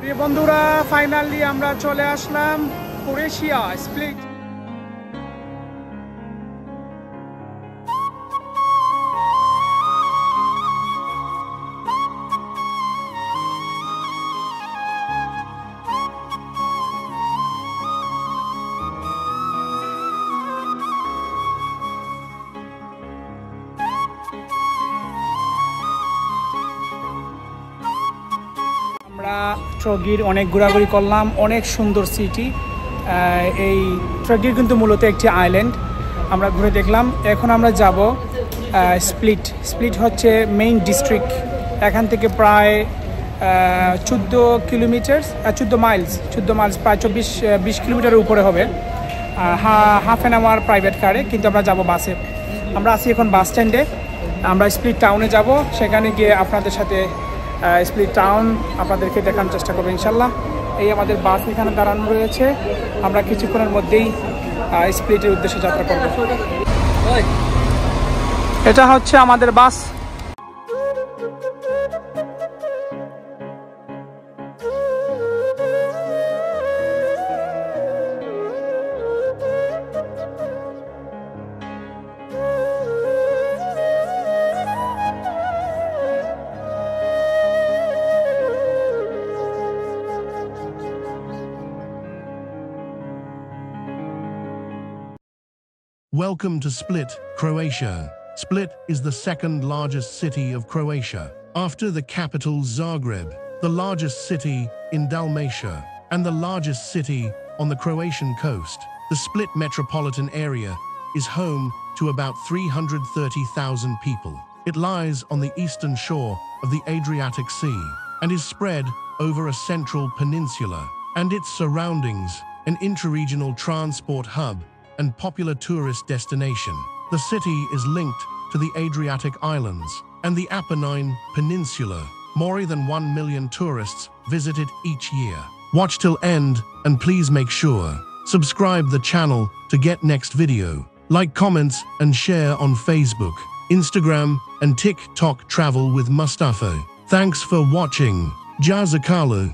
প্রিয় বন্ধুরা, ফাইনালি আমরা চলে আসলাম ক্রোয়েশিয়া স্প্লিট। আমরা ট্রগির অনেক ঘোরাঘুরি করলাম, অনেক সুন্দর সিটি। এই ট্রগির কিন্তু মূলত একটি আইল্যান্ড, আমরা ঘুরে দেখলাম। এখন আমরা যাব স্প্লিট। স্প্লিট হচ্ছে মেইন ডিস্ট্রিক্ট। এখান থেকে প্রায় 14 কিলোমিটার, 14 মাইলস, প্রায় 20 কিলোমিটারের উপরে হবে। হাফ অ্যান আওয়ার প্রাইভেট কারে, কিন্তু আমরা যাব বাসে। আমরা আছি এখন বাস স্ট্যান্ডে। আমরা স্প্লিট টাউনে যাব, সেখানে গিয়ে আপনাদের সাথে স্প্লিট টাউন আপনাদেরকে দেখানোর চেষ্টা করবো ইনশাল্লাহ। এই আমাদের বাস এখানে দাঁড়ানো রয়েছে, আমরা কিছুক্ষণের মধ্যেই স্প্লিটের উদ্দেশ্যে যাত্রা করব। এটা হচ্ছে আমাদের বাস। Welcome to Split, Croatia. Split is the second largest city of Croatia, after the capital Zagreb, the largest city in Dalmatia, and the largest city on the Croatian coast. The Split metropolitan area is home to about 330,000 people. It lies on the eastern shore of the Adriatic Sea and is spread over a central peninsula and its surroundings, an interregional transport hub and popular tourist destination. The city is linked to the Adriatic Islands and the Apennine Peninsula. More than 1 million tourists visit it each year. Watch till end and please make sure subscribe the channel to get next video. Like, comments and share on Facebook, Instagram and TikTok. Travel with Mustafa. Thanks for watching. Jazakallah.